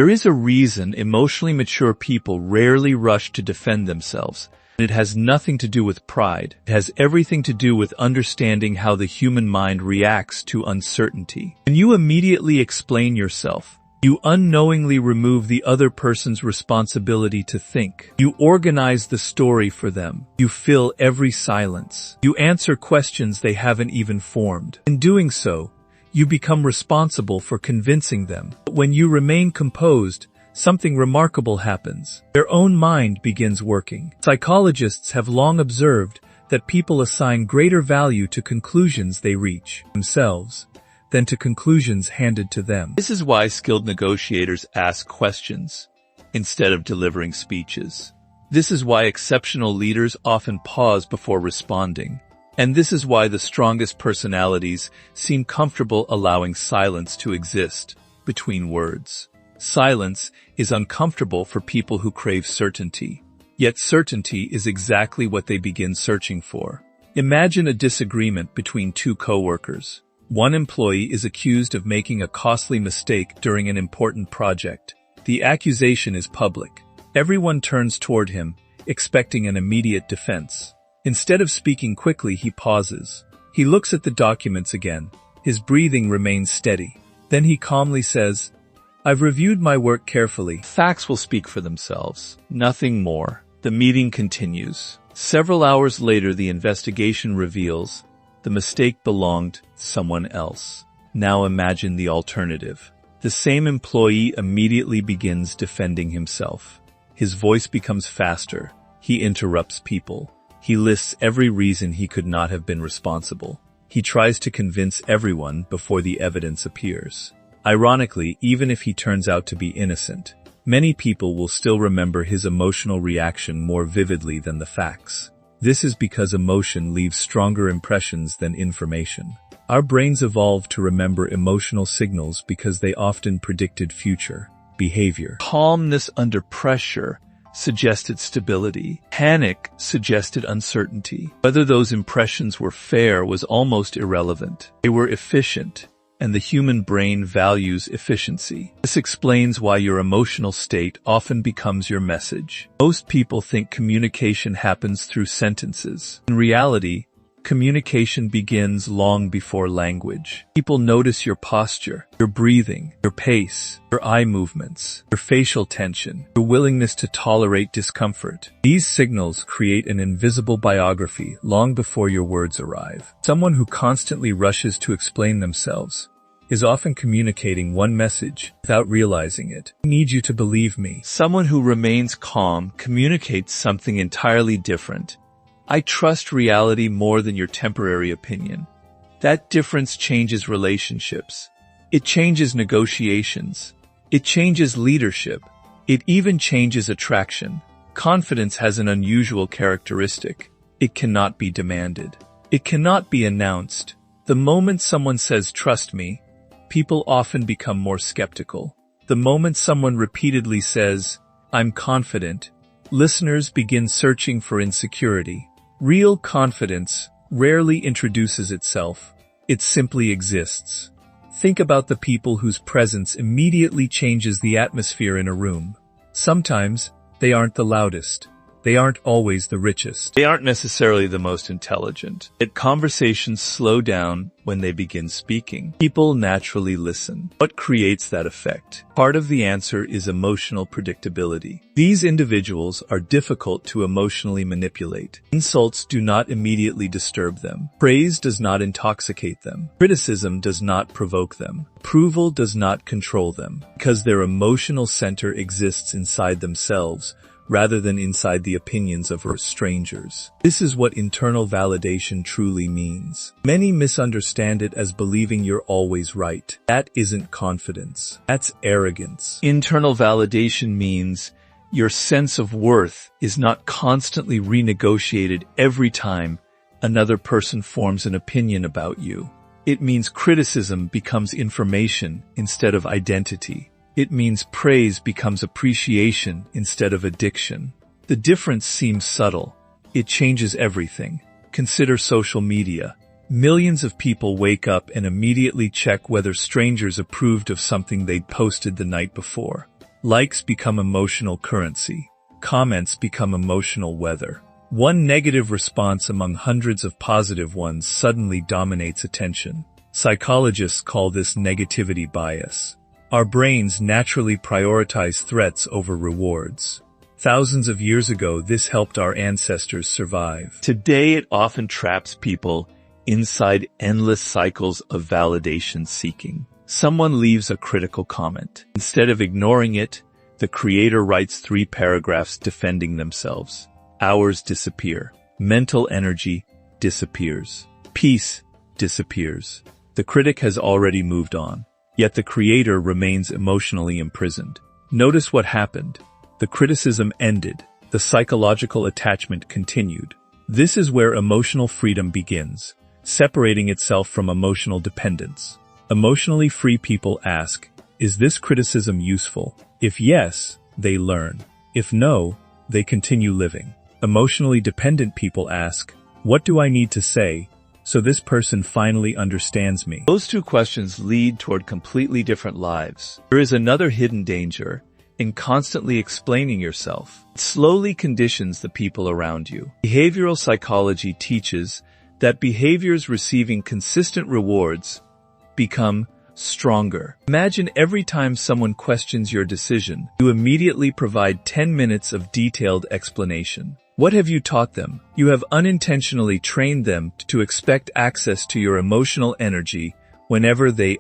There is a reason emotionally mature people rarely rush to defend themselves. It has nothing to do with pride. It has everything to do with understanding how the human mind reacts to uncertainty. When you immediately explain yourself, you unknowingly remove the other person's responsibility to think. You organize the story for them. You fill every silence. You answer questions they haven't even formed. In doing so, you become responsible for convincing them. But when you remain composed, something remarkable happens. Their own mind begins working. Psychologists have long observed that people assign greater value to conclusions they reach themselves than to conclusions handed to them. This is why skilled negotiators ask questions instead of delivering speeches. This is why exceptional leaders often pause before responding. And this is why the strongest personalities seem comfortable allowing silence to exist between words. Silence is uncomfortable for people who crave certainty. Yet certainty is exactly what they begin searching for. Imagine a disagreement between two coworkers. One employee is accused of making a costly mistake during an important project. The accusation is public. Everyone turns toward him, expecting an immediate defense. Instead of speaking quickly, he pauses. He looks at the documents again. His breathing remains steady. Then he calmly says, "I've reviewed my work carefully." Facts will speak for themselves. Nothing more. The meeting continues. Several hours later, the investigation reveals the mistake belonged to someone else. Now imagine the alternative. The same employee immediately begins defending himself. His voice becomes faster. He interrupts people. He lists every reason he could not have been responsible. He tries to convince everyone before the evidence appears. Ironically, even if he turns out to be innocent, many people will still remember his emotional reaction more vividly than the facts. This is because emotion leaves stronger impressions than information. Our brains evolved to remember emotional signals because they often predicted future behavior. Calmness under pressure suggested stability. Panic suggested uncertainty. Whether those impressions were fair was almost irrelevant. They were efficient, and the human brain values efficiency. This explains why your emotional state often becomes your message. Most people think communication happens through sentences. In reality, communication begins long before language. People notice your posture, your breathing, your pace, your eye movements, your facial tension, your willingness to tolerate discomfort. These signals create an invisible biography long before your words arrive. Someone who constantly rushes to explain themselves is often communicating one message without realizing it. I need you to believe me. Someone who remains calm communicates something entirely different. I trust reality more than your temporary opinion. That difference changes relationships. It changes negotiations. It changes leadership. It even changes attraction. Confidence has an unusual characteristic. It cannot be demanded. It cannot be announced. The moment someone says, "Trust me," people often become more skeptical. The moment someone repeatedly says, "I'm confident," listeners begin searching for insecurity. Real confidence rarely introduces itself. It simply exists. Think about the people whose presence immediately changes the atmosphere in a room. Sometimes they aren't the loudest. They aren't always the richest. They aren't necessarily the most intelligent. Yet conversations slow down when they begin speaking. People naturally listen. What creates that effect? Part of the answer is emotional predictability. These individuals are difficult to emotionally manipulate. Insults do not immediately disturb them. Praise does not intoxicate them. Criticism does not provoke them. Approval does not control them. Because their emotional center exists inside themselves, rather than inside the opinions of strangers. This is what internal validation truly means. Many misunderstand it as believing you're always right. That isn't confidence. That's arrogance. Internal validation means your sense of worth is not constantly renegotiated every time another person forms an opinion about you. It means criticism becomes information instead of identity. It means praise becomes appreciation instead of addiction. The difference seems subtle. It changes everything. Consider social media. Millions of people wake up and immediately check whether strangers approved of something they'd posted the night before. Likes become emotional currency. Comments become emotional weather. One negative response among hundreds of positive ones suddenly dominates attention. Psychologists call this negativity bias. Our brains naturally prioritize threats over rewards. Thousands of years ago, this helped our ancestors survive. Today, it often traps people inside endless cycles of validation seeking. Someone leaves a critical comment. Instead of ignoring it, the creator writes 3 paragraphs defending themselves. Hours disappear. Mental energy disappears. Peace disappears. The critic has already moved on, yet the creator remains emotionally imprisoned. Notice what happened. The criticism ended. The psychological attachment continued. This is where emotional freedom begins, separating itself from emotional dependence. Emotionally free people ask, is this criticism useful? If yes, they learn. If no, they continue living. Emotionally dependent people ask, what do I need to say so this person finally understands me? Those 2 questions lead toward completely different lives. There is another hidden danger in constantly explaining yourself. It slowly conditions the people around you. Behavioral psychology teaches that behaviors receiving consistent rewards become stronger. Imagine every time someone questions your decision, you immediately provide 10 minutes of detailed explanation. What have you taught them? You have unintentionally trained them to expect access to your emotional energy whenever they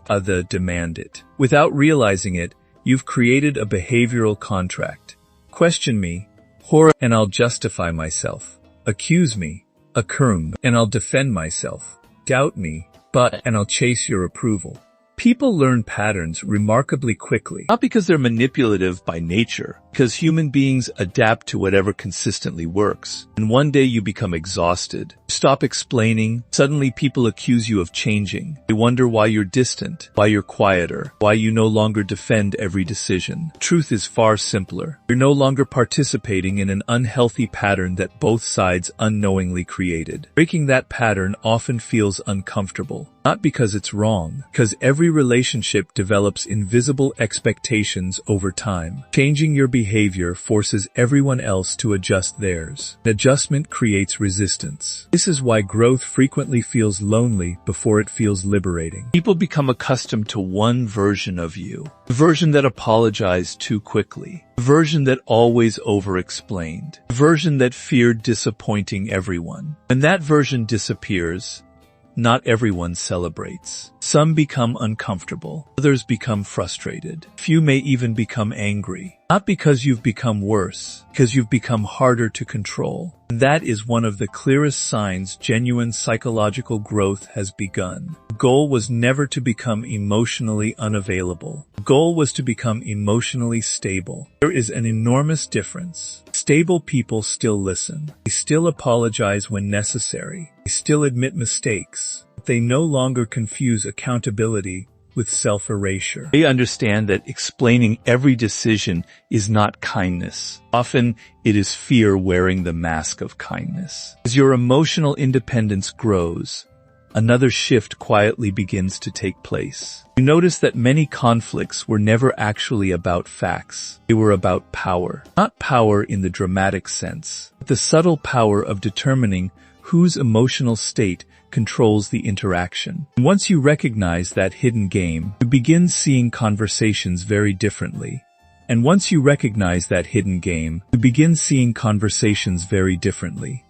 demand it. Without realizing it, you've created a behavioral contract. Question me, horror, and I'll justify myself. Accuse me, and I'll defend myself. Doubt me, and I'll chase your approval. People learn patterns remarkably quickly, not because they're manipulative by nature, because human beings adapt to whatever consistently works. And one day you become exhausted. Stop explaining. Suddenly people accuse you of changing. They wonder why you're distant, why you're quieter, why you no longer defend every decision. Truth is far simpler. You're no longer participating in an unhealthy pattern that both sides unknowingly created. Breaking that pattern often feels uncomfortable. Not because it's wrong, because every relationship develops invisible expectations over time. Changing your behavior forces everyone else to adjust theirs. Adjustment creates resistance. This is why growth frequently feels lonely before it feels liberating. People become accustomed to one version of you. The version that apologized too quickly. The version that always over-explained. The version that feared disappointing everyone. When that version disappears, not everyone celebrates. Some become uncomfortable. Others become frustrated. Few may even become angry. Not because you've become worse, because you've become harder to control. That is one of the clearest signs genuine psychological growth has begun. The goal was never to become emotionally unavailable. The goal was to become emotionally stable. There is an enormous difference. Stable people still listen. They still apologize when necessary. They still admit mistakes. But they no longer confuse accountability with self-erasure. They understand that explaining every decision is not kindness. Often, it is fear wearing the mask of kindness. As your emotional independence grows, another shift quietly begins to take place. You notice that many conflicts were never actually about facts. They were about power. Not power in the dramatic sense, but the subtle power of determining whose emotional state controls the interaction. And once you recognize that hidden game, you begin seeing conversations very differently.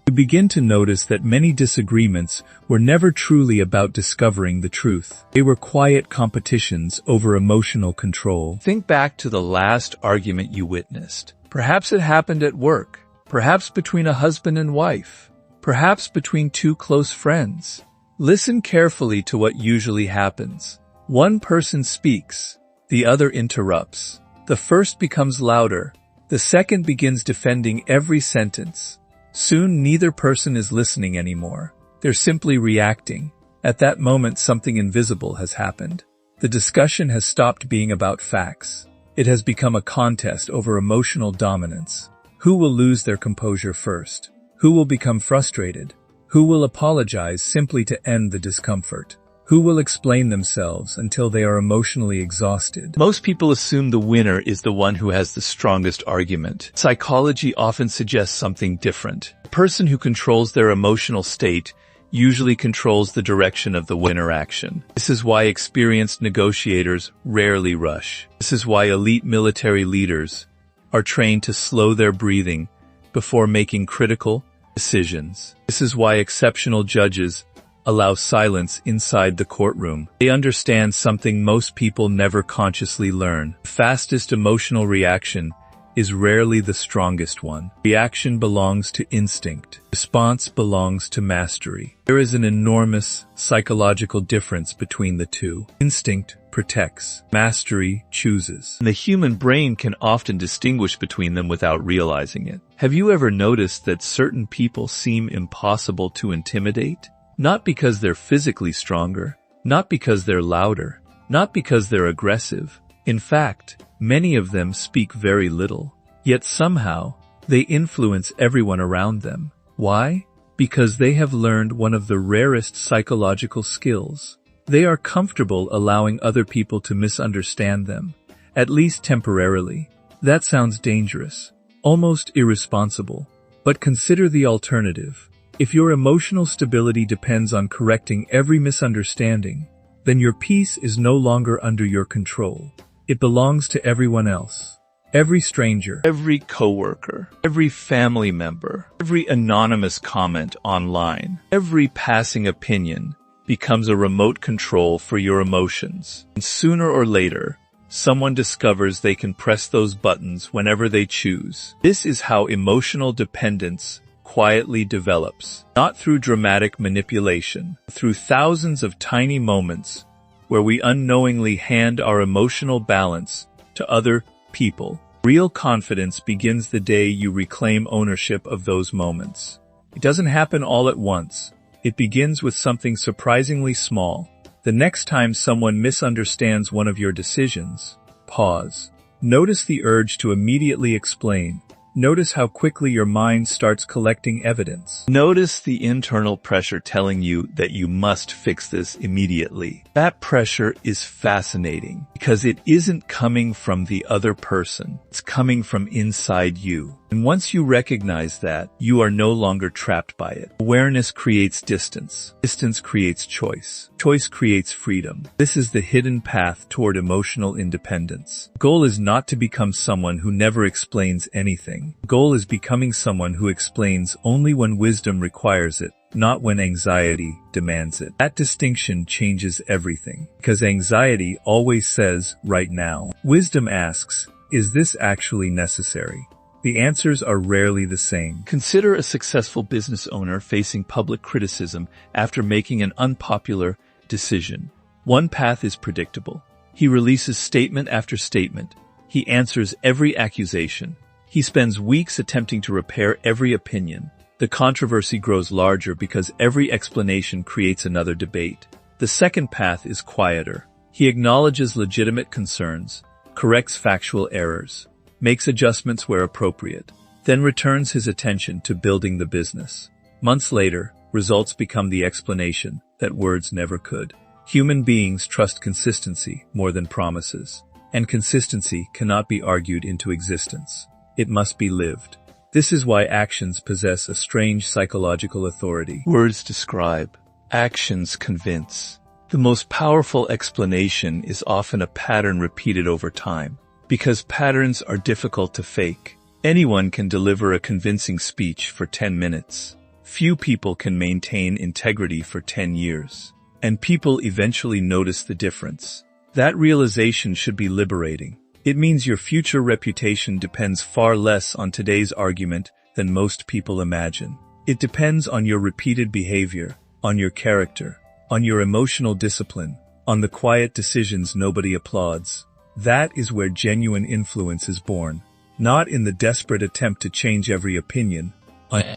You begin to notice that many disagreements were never truly about discovering the truth. They were quiet competitions over emotional control. Think back to the last argument you witnessed. Perhaps it happened at work. Perhaps between a husband and wife. Perhaps between 2 close friends. Listen carefully to what usually happens. One person speaks. The other interrupts. The first becomes louder. The second begins defending every sentence. Soon neither person is listening anymore. They're simply reacting. At that moment, something invisible has happened. The discussion has stopped being about facts. It has become a contest over emotional dominance. Who will lose their composure first? Who will become frustrated? Who will apologize simply to end the discomfort? Who will explain themselves until they are emotionally exhausted? Most people assume the winner is the one who has the strongest argument. Psychology often suggests something different. The person who controls their emotional state usually controls the direction of the interaction. This is why experienced negotiators rarely rush. This is why elite military leaders are trained to slow their breathing before making critical decisions. This is why exceptional judges allow silence inside the courtroom. They understand something most people never consciously learn. The fastest emotional reaction is rarely the strongest one. Reaction belongs to instinct. Response belongs to mastery. There is an enormous psychological difference between the two. Instinct protects. Mastery chooses. And the human brain can often distinguish between them without realizing it. Have you ever noticed that certain people seem impossible to intimidate? Not because they're physically stronger, not because they're louder, not because they're aggressive. In fact, many of them speak very little, yet somehow they influence everyone around them. Why? Because they have learned one of the rarest psychological skills. They are comfortable allowing other people to misunderstand them, at least temporarily. That sounds dangerous, almost irresponsible. But consider the alternative. If your emotional stability depends on correcting every misunderstanding, then your peace is no longer under your control. It belongs to everyone else. Every stranger, every coworker, every family member, every anonymous comment online, every passing opinion becomes a remote control for your emotions. And sooner or later, someone discovers they can press those buttons whenever they choose. This is how emotional dependence quietly develops, not through dramatic manipulation, through thousands of tiny moments where we unknowingly hand our emotional balance to other people. Real confidence begins the day you reclaim ownership of those moments. It doesn't happen all at once. It begins with something surprisingly small. The next time someone misunderstands one of your decisions, pause. Notice the urge to immediately explain. Notice how quickly your mind starts collecting evidence. Notice the internal pressure telling you that you must fix this immediately. That pressure is fascinating because it isn't coming from the other person. It's coming from inside you. And once you recognize that, you are no longer trapped by it. Awareness creates distance. Distance creates choice. Choice creates freedom. This is the hidden path toward emotional independence. The goal is not to become someone who never explains anything. The goal is becoming someone who explains only when wisdom requires it, not when anxiety demands it. That distinction changes everything, because anxiety always says, right now. Wisdom asks, is this actually necessary? The answers are rarely the same. Consider a successful business owner facing public criticism after making an unpopular decision. One path is predictable. He releases statement after statement. He answers every accusation. He spends weeks attempting to repair every opinion. The controversy grows larger because every explanation creates another debate. The second path is quieter. He acknowledges legitimate concerns, corrects factual errors, makes adjustments where appropriate, then returns his attention to building the business. Months later, results become the explanation that words never could. Human beings trust consistency more than promises, and consistency cannot be argued into existence. It must be lived. This is why actions possess a strange psychological authority. Words describe, actions convince. The most powerful explanation is often a pattern repeated over time. Because patterns are difficult to fake. Anyone can deliver a convincing speech for 10 minutes. Few people can maintain integrity for 10 years. And people eventually notice the difference. That realization should be liberating. It means your future reputation depends far less on today's argument than most people imagine. It depends on your repeated behavior, on your character, on your emotional discipline, on the quiet decisions nobody applauds. That is where genuine influence is born, not in the desperate attempt to change every opinion,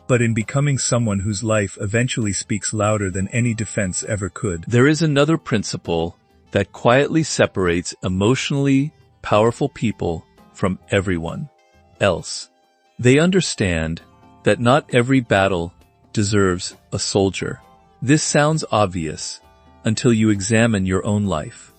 but in becoming someone whose life eventually speaks louder than any defense ever could. There is another principle that quietly separates emotionally powerful people from everyone else. They understand that not every battle deserves a soldier. This sounds obvious, until you examine your own life.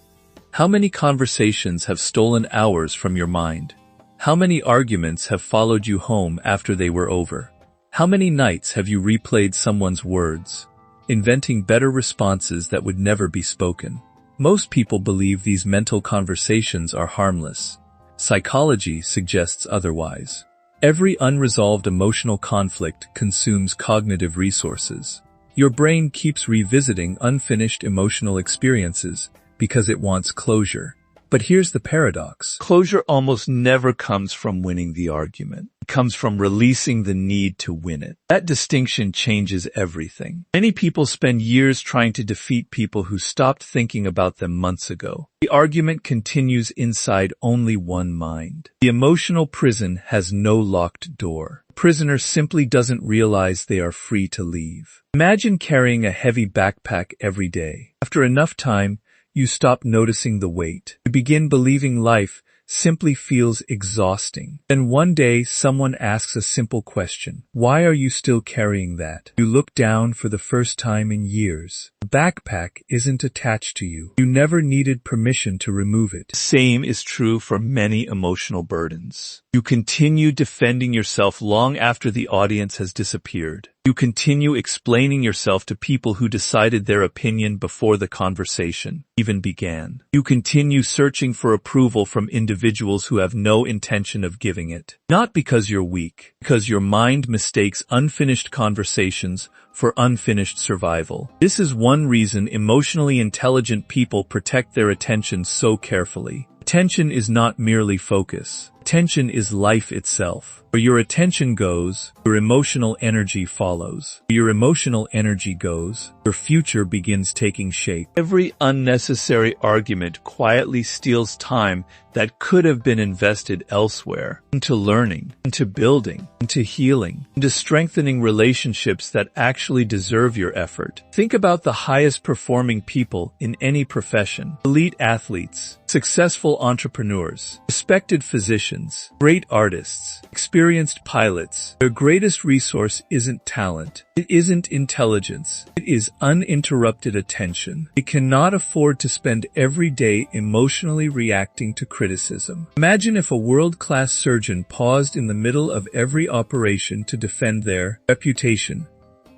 How many conversations have stolen hours from your mind? How many arguments have followed you home after they were over? How many nights have you replayed someone's words, inventing better responses that would never be spoken? Most people believe these mental conversations are harmless. Psychology suggests otherwise. Every unresolved emotional conflict consumes cognitive resources. Your brain keeps revisiting unfinished emotional experiences because it wants closure. But here's the paradox. Closure almost never comes from winning the argument. It comes from releasing the need to win it. That distinction changes everything. Many people spend years trying to defeat people who stopped thinking about them months ago. The argument continues inside only one mind. The emotional prison has no locked door. The prisoner simply doesn't realize they are free to leave. Imagine carrying a heavy backpack every day. After enough time, you stop noticing the weight. You begin believing life simply feels exhausting. Then one day, someone asks a simple question. Why are you still carrying that? You look down for the first time in years. The backpack isn't attached to you. You never needed permission to remove it. The same is true for many emotional burdens. You continue defending yourself long after the audience has disappeared. You continue explaining yourself to people who decided their opinion before the conversation even began. You continue searching for approval from individuals who have no intention of giving it. Not because you're weak, because your mind mistakes unfinished conversations for unfinished survival. This is one reason emotionally intelligent people protect their attention so carefully. Attention is not merely focus. Attention is life itself. Where your attention goes, your emotional energy follows. Where your emotional energy goes, your future begins taking shape. Every unnecessary argument quietly steals time that could have been invested elsewhere, into learning, into building, into healing, into strengthening relationships that actually deserve your effort. Think about the highest performing people in any profession: elite athletes, successful entrepreneurs, respected physicians, great artists, experienced pilots. Their greatest resource isn't talent. It isn't intelligence. It is uninterrupted attention. They cannot afford to spend every day emotionally reacting to criticism. Imagine if a world-class surgeon paused in the middle of every operation to defend their reputation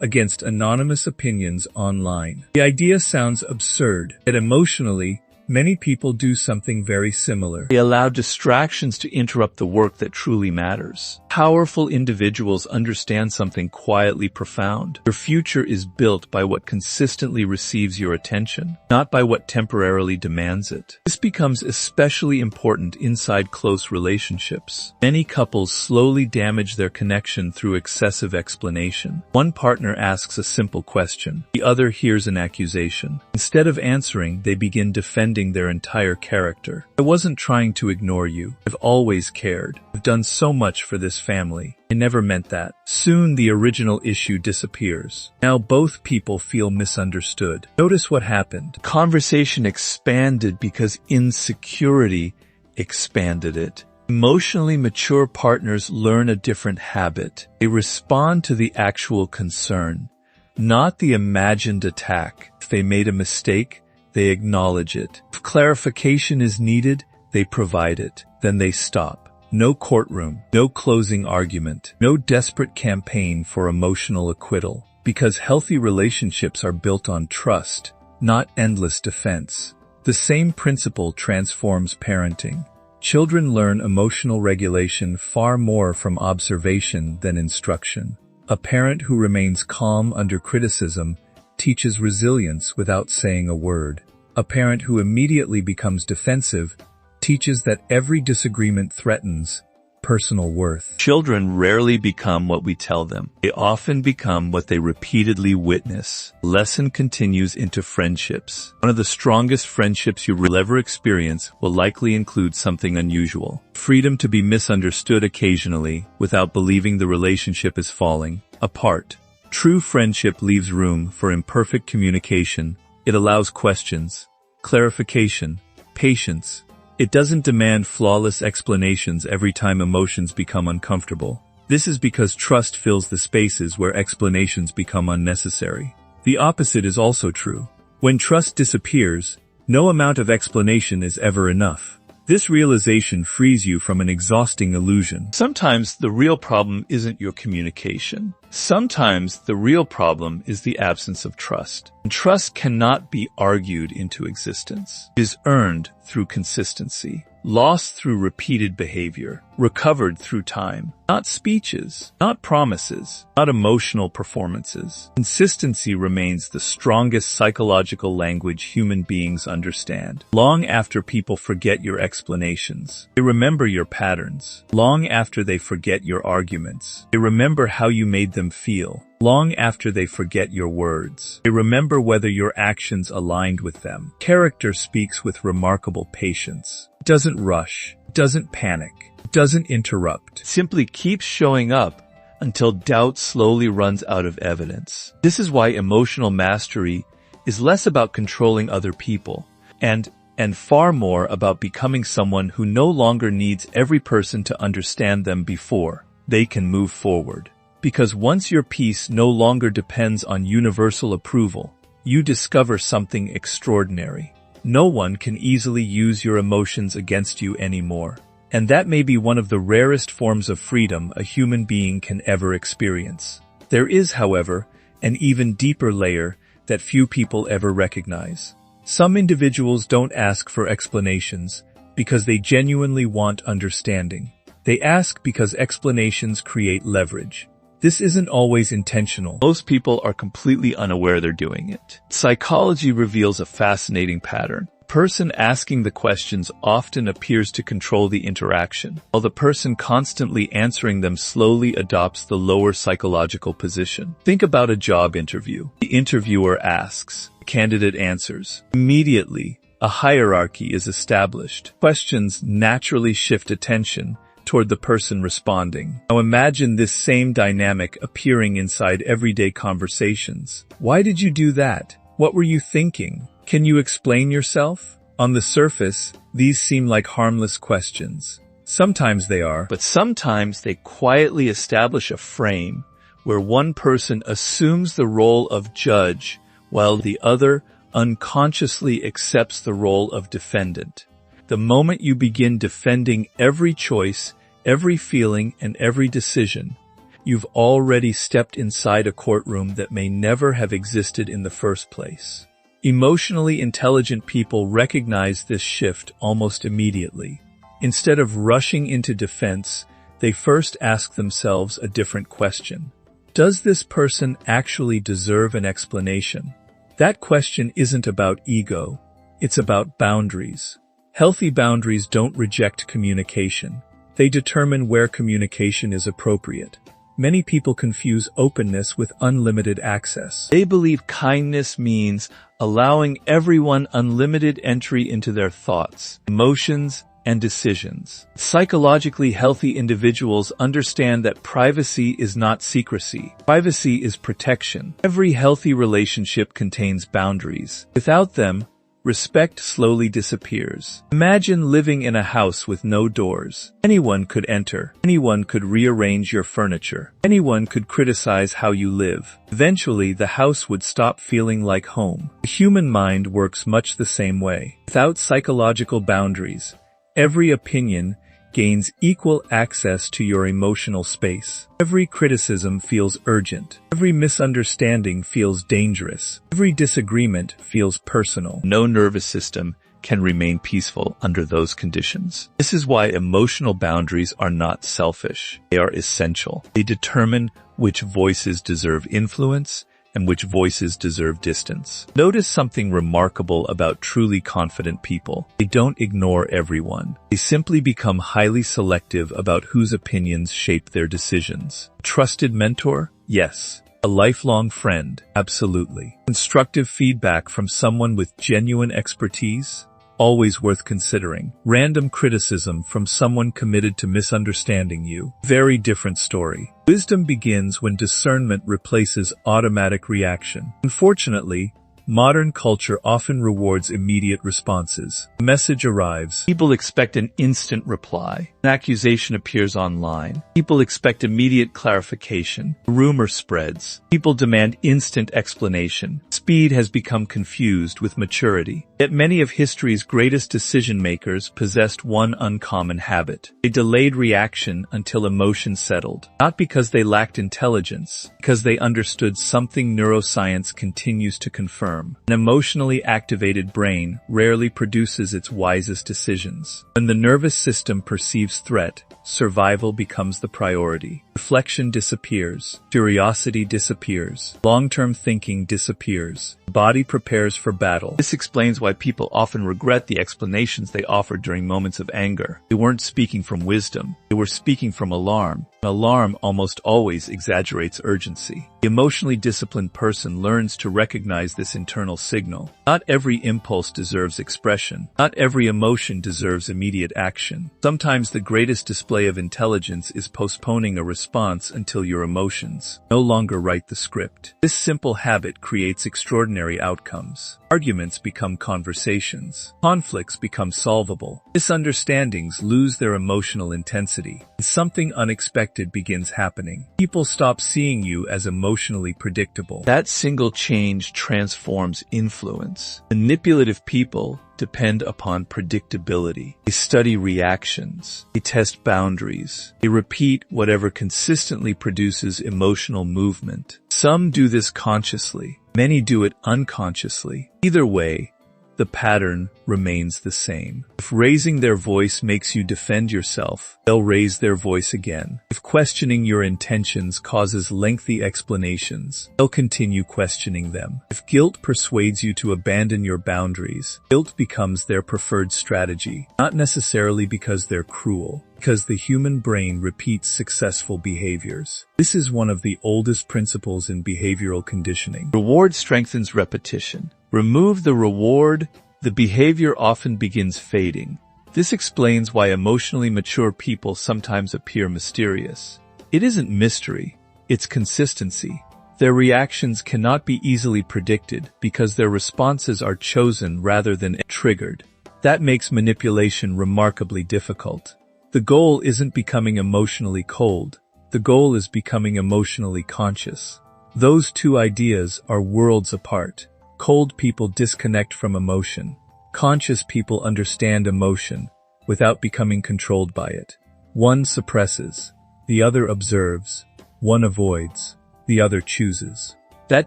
against anonymous opinions online. The idea sounds absurd, yet emotionally, many people do something very similar. They allow distractions to interrupt the work that truly matters. Powerful individuals understand something quietly profound. Your future is built by what consistently receives your attention, not by what temporarily demands it. This becomes especially important inside close relationships. Many couples slowly damage their connection through excessive explanation. One partner asks a simple question. The other hears an accusation. Instead of answering, they begin defending their entire character. I wasn't trying to ignore you. I've always cared. I've done so much for this family. I never meant that. Soon the original issue disappears. Now both people feel misunderstood. Notice what happened. Conversation expanded because insecurity expanded it. Emotionally mature partners learn a different habit. They respond to the actual concern, not the imagined attack. If they made a mistake, they acknowledge it. If clarification is needed, they provide it. Then they stop. No courtroom, no closing argument, no desperate campaign for emotional acquittal. Because healthy relationships are built on trust, not endless defense. The same principle transforms parenting. Children learn emotional regulation far more from observation than instruction. A parent who remains calm under criticism teaches resilience without saying a word. A parent who immediately becomes defensive teaches that every disagreement threatens personal worth. Children rarely become what we tell them. They often become what they repeatedly witness. The lesson continues into friendships. One of the strongest friendships you will ever experience will likely include something unusual. Freedom to be misunderstood occasionally without believing the relationship is falling apart. True friendship leaves room for imperfect communication. It allows questions, clarification, patience. It doesn't demand flawless explanations every time emotions become uncomfortable. This is because trust fills the spaces where explanations become unnecessary. The opposite is also true. When trust disappears, no amount of explanation is ever enough. This realization frees you from an exhausting illusion. Sometimes the real problem isn't your communication. Sometimes the real problem is the absence of trust. And trust cannot be argued into existence. It is earned through consistency, lost through repeated behavior, recovered through time. Not speeches, not promises, not emotional performances. Consistency remains the strongest psychological language human beings understand. Long after people forget your explanations, they remember your patterns. Long after they forget your arguments, they remember how you made them feel. Long after they forget your words, they remember whether your actions aligned with them. Character speaks with remarkable patience. It doesn't rush, it doesn't panic, it doesn't interrupt. It simply keeps showing up until doubt slowly runs out of evidence. This is why emotional mastery is less about controlling other people and far more about becoming someone who no longer needs every person to understand them before they can move forward. Because once your peace no longer depends on universal approval, you discover something extraordinary. No one can easily use your emotions against you anymore. And that may be one of the rarest forms of freedom a human being can ever experience. There is, however, an even deeper layer that few people ever recognize. Some individuals don't ask for explanations because they genuinely want understanding. They ask because explanations create leverage. This isn't always intentional. Most people are completely unaware they're doing it. Psychology reveals a fascinating pattern. The person asking the questions often appears to control the interaction, while the person constantly answering them slowly adopts the lower psychological position. Think about a job interview. The interviewer asks, the candidate answers. Immediately, a hierarchy is established. Questions naturally shift attention toward the person responding. Now imagine this same dynamic appearing inside everyday conversations. Why did you do that? What were you thinking? Can you explain yourself? On the surface, these seem like harmless questions. Sometimes they are, but sometimes they quietly establish a frame where one person assumes the role of judge while the other unconsciously accepts the role of defendant. The moment you begin defending every choice, every feeling, and every decision, you've already stepped inside a courtroom that may never have existed in the first place. Emotionally intelligent people recognize this shift almost immediately. Instead of rushing into defense, they first ask themselves a different question. Does this person actually deserve an explanation? That question isn't about ego. It's about boundaries. Healthy boundaries don't reject communication. They determine where communication is appropriate. Many people confuse openness with unlimited access. They believe kindness means allowing everyone unlimited entry into their thoughts, emotions, and decisions. Psychologically healthy individuals understand that privacy is not secrecy. Privacy is protection. Every healthy relationship contains boundaries. Without them, respect slowly disappears. Imagine living in a house with no doors. Anyone could enter. Anyone could rearrange your furniture. Anyone could criticize how you live. Eventually, the house would stop feeling like home. The human mind works much the same way. Without psychological boundaries, every opinion gains equal access to your emotional space. Every criticism feels urgent. Every misunderstanding feels dangerous. Every disagreement feels personal. No nervous system can remain peaceful under those conditions. This is why emotional boundaries are not selfish. They are essential. They determine which voices deserve influence and which voices deserve distance. Notice something remarkable about truly confident people. They don't ignore everyone. They simply become highly selective about whose opinions shape their decisions. Trusted mentor? Yes. A lifelong friend? Absolutely. Constructive feedback from someone with genuine expertise? Always worth considering. Random criticism from someone committed to misunderstanding you? Very different story. Wisdom begins when discernment replaces automatic reaction. Unfortunately, Modern culture often rewards immediate responses. A message arrives. People expect an instant reply. An accusation appears online. People expect immediate clarification. A rumor spreads. People demand instant explanation. Speed has become confused with maturity. Yet many of history's greatest decision-makers possessed one uncommon habit. They delayed reaction until emotion settled. Not because they lacked intelligence, because they understood something neuroscience continues to confirm. An emotionally activated brain rarely produces its wisest decisions. When the nervous system perceives threat, survival becomes the priority. Reflection disappears. Curiosity disappears. Long-term thinking disappears. The body prepares for battle. This explains why people often regret the explanations they offered during moments of anger. They weren't speaking from wisdom. They were speaking from alarm. An alarm almost always exaggerates urgency. The emotionally disciplined person learns to recognize this internal signal. Not every impulse deserves expression. Not every emotion deserves immediate action. Sometimes the greatest display of intelligence is postponing a response until your emotions no longer write the script. This simple habit creates extraordinary outcomes. Arguments become conversations. Conflicts become solvable. Misunderstandings lose their emotional intensity. And something unexpected begins happening. People stop seeing you as emotionally predictable. That single change transforms influence. Manipulative people depend upon predictability. They study reactions. They test boundaries. They repeat whatever consistently produces emotional movement. Some do this consciously. Many do it unconsciously. Either way, the pattern remains the same. If raising their voice makes you defend yourself, they'll raise their voice again. If questioning your intentions causes lengthy explanations, they'll continue questioning them. If guilt persuades you to abandon your boundaries, guilt becomes their preferred strategy, not necessarily because they're cruel, because the human brain repeats successful behaviors. This is one of the oldest principles in behavioral conditioning. Reward strengthens repetition. Remove the reward, the behavior often begins fading. This explains why emotionally mature people sometimes appear mysterious. It isn't mystery, it's consistency. Their reactions cannot be easily predicted because their responses are chosen rather than triggered. That makes manipulation remarkably difficult. The goal isn't becoming emotionally cold. The goal is becoming emotionally conscious. Those two ideas are worlds apart. Cold people disconnect from emotion. Conscious people understand emotion without becoming controlled by it. One suppresses, the other observes. One avoids, the other chooses. That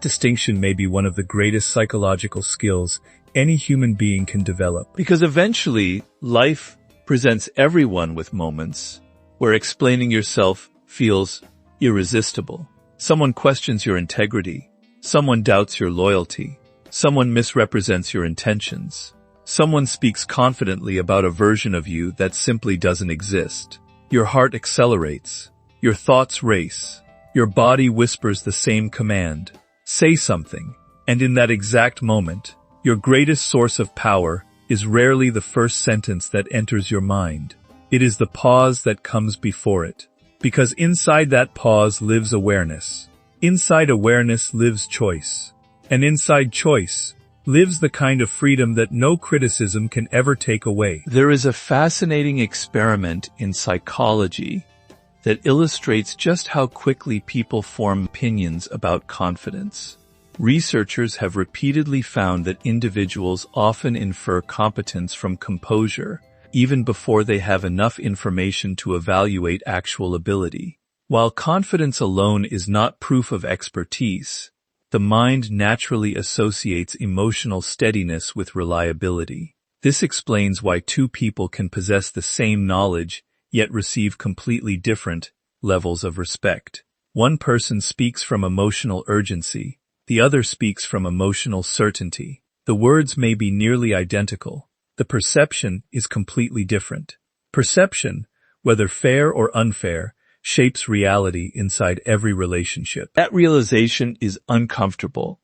distinction may be one of the greatest psychological skills any human being can develop. Because eventually, life presents everyone with moments where explaining yourself feels irresistible. Someone questions your integrity. Someone doubts your loyalty. Someone misrepresents your intentions. Someone speaks confidently about a version of you that simply doesn't exist. Your heart accelerates. Your thoughts race. Your body whispers the same command. Say something. And in that exact moment, your greatest source of power is rarely the first sentence that enters your mind. It is the pause that comes before it. Because inside that pause lives awareness. Inside awareness lives choice. And inside choice lives the kind of freedom that no criticism can ever take away. There is a fascinating experiment in psychology that illustrates just how quickly people form opinions about confidence. Researchers have repeatedly found that individuals often infer competence from composure, even before they have enough information to evaluate actual ability. While confidence alone is not proof of expertise, the mind naturally associates emotional steadiness with reliability. This explains why two people can possess the same knowledge, yet receive completely different levels of respect. One person speaks from emotional urgency, the other speaks from emotional certainty. The words may be nearly identical. The perception is completely different. Perception, whether fair or unfair, shapes reality inside every relationship. That realization is uncomfortable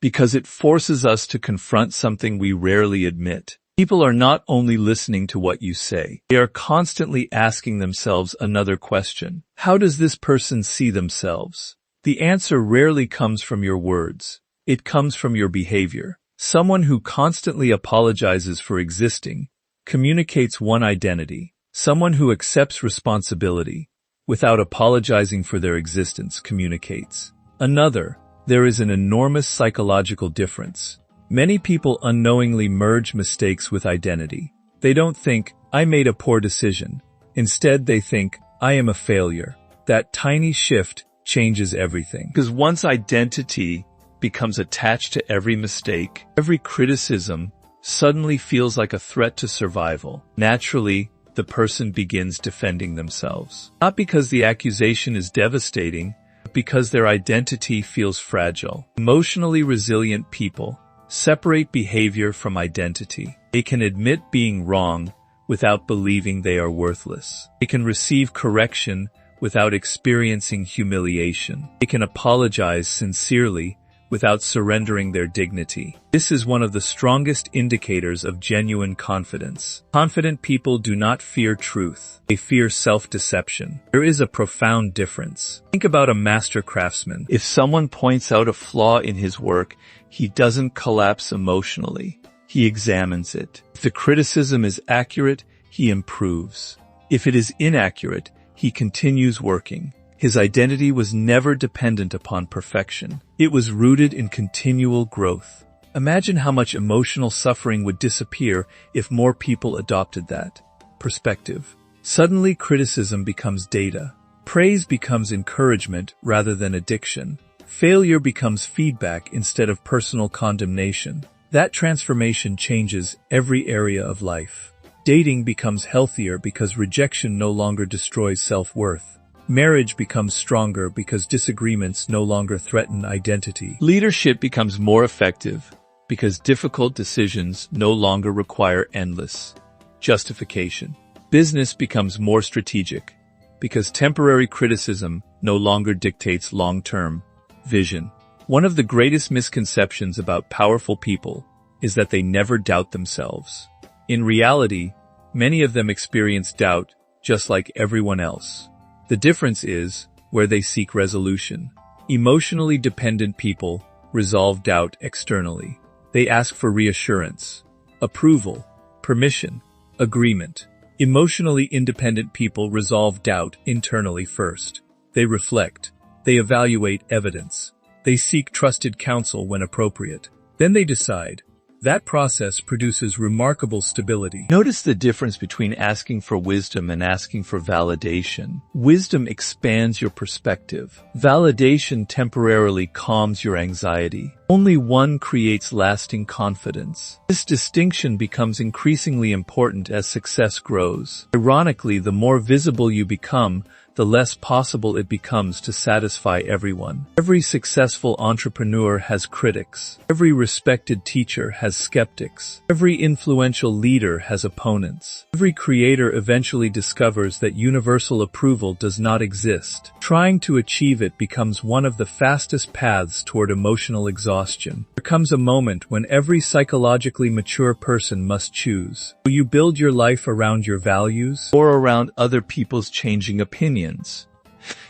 because it forces us to confront something we rarely admit. People are not only listening to what you say, they are constantly asking themselves another question. How does this person see themselves? The answer rarely comes from your words. It comes from your behavior. Someone who constantly apologizes for existing communicates one identity. Someone who accepts responsibility without apologizing for their existence communicates another. There is an enormous psychological difference. Many people unknowingly merge mistakes with identity. They don't think, I made a poor decision. Instead, they think, I am a failure. That tiny shift changes everything. Because once identity becomes attached to every mistake, every criticism suddenly feels like a threat to survival. Naturally, the person begins defending themselves. Not because the accusation is devastating, but because their identity feels fragile. Emotionally resilient people separate behavior from identity. They can admit being wrong without believing they are worthless. They can receive correction without experiencing humiliation. They can apologize sincerely without surrendering their dignity. This is one of the strongest indicators of genuine confidence. Confident people do not fear truth. They fear self-deception. There is a profound difference. Think about a master craftsman. If someone points out a flaw in his work, he doesn't collapse emotionally. He examines it. If the criticism is accurate, he improves. If it is inaccurate, he continues working. His identity was never dependent upon perfection. It was rooted in continual growth. Imagine how much emotional suffering would disappear if more people adopted that perspective. Suddenly, criticism becomes data. Praise becomes encouragement rather than addiction. Failure becomes feedback instead of personal condemnation. That transformation changes every area of life. Dating becomes healthier because rejection no longer destroys self-worth. Marriage becomes stronger because disagreements no longer threaten identity. Leadership becomes more effective because difficult decisions no longer require endless justification. Business becomes more strategic because temporary criticism no longer dictates long-term vision. One of the greatest misconceptions about powerful people is that they never doubt themselves. In reality, many of them experience doubt just like everyone else. The difference is where they seek resolution. Emotionally dependent people resolve doubt externally. They ask for reassurance, approval, permission, agreement. Emotionally independent people resolve doubt internally first. They reflect. They evaluate evidence. They seek trusted counsel when appropriate. Then they decide. That process produces remarkable stability. Notice the difference between asking for wisdom and asking for validation. Wisdom expands your perspective. Validation temporarily calms your anxiety. Only one creates lasting confidence. This distinction becomes increasingly important as success grows. Ironically, the more visible you become, the less possible it becomes to satisfy everyone. Every successful entrepreneur has critics. Every respected teacher has skeptics. Every influential leader has opponents. Every creator eventually discovers that universal approval does not exist. Trying to achieve it becomes one of the fastest paths toward emotional exhaustion. There comes a moment when every psychologically mature person must choose. Will you build your life around your values or around other people's changing opinions?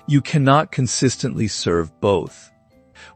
You cannot consistently serve both.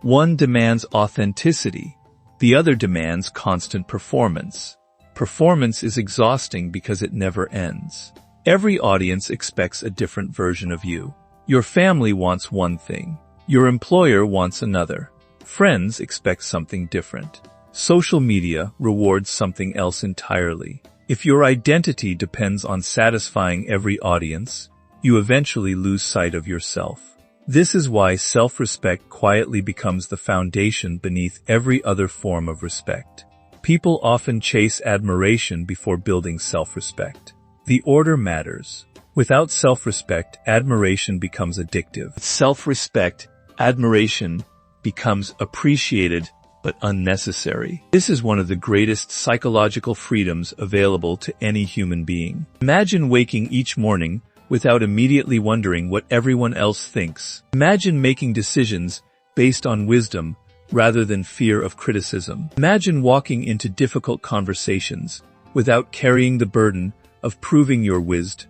One demands authenticity. The other demands constant performance. Performance is exhausting because it never ends. Every audience expects a different version of you. Your family wants one thing. Your employer wants another. Friends expect something different. Social media rewards something else entirely. If your identity depends on satisfying every audience, you eventually lose sight of yourself. This is why self-respect quietly becomes the foundation beneath every other form of respect. People often chase admiration before building self-respect. The order matters. Without self-respect, admiration becomes addictive. With self-respect, admiration becomes appreciated but unnecessary. This is one of the greatest psychological freedoms available to any human being. Imagine waking each morning without immediately wondering what everyone else thinks. Imagine making decisions based on wisdom rather than fear of criticism. Imagine walking into difficult conversations without carrying the burden of proving your wisdom.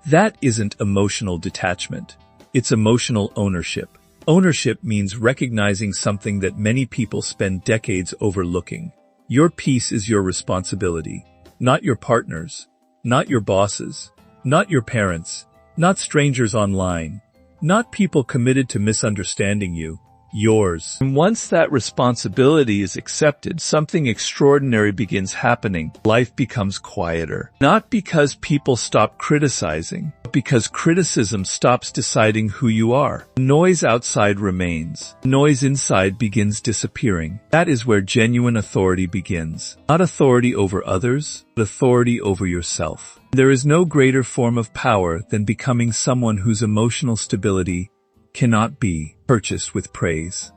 That isn't emotional detachment. It's emotional ownership. Ownership means recognizing something that many people spend decades overlooking. Your peace is your responsibility, not your partner's, not your boss's, not your parents', not strangers online, not people committed to misunderstanding you. Yours. And once that responsibility is accepted, something extraordinary begins happening. Life becomes quieter. Not because people stop criticizing, but because criticism stops deciding who you are. The noise outside remains. The noise inside begins disappearing. That is where genuine authority begins. Not authority over others, but authority over yourself. There is no greater form of power than becoming someone whose emotional stability cannot be purchased with praise,